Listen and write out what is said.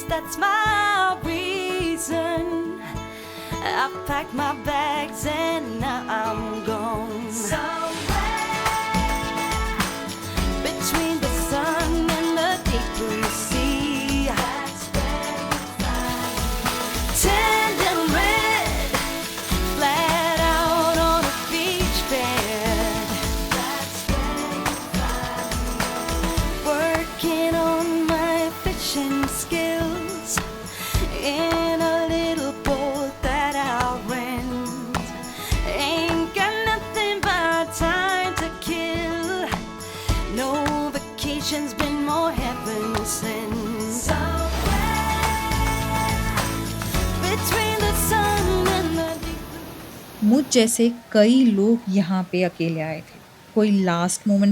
that's my reason. I've packed my bags and now I'm gone. Somewhere between the sun and the deep blue sea. That's where you find me. Tender red, flat out on a beach bed. That's where you find me. Working on my fishing skills in a little boat that I'll rent. Ain't got nothing but time to kill. No vacation's been more heaven sent. Somewhere between the sun and the deep. मुझ जैसे कई लोग यहाँ पे अकेले आए थे। कोई लास्ट मोमेंट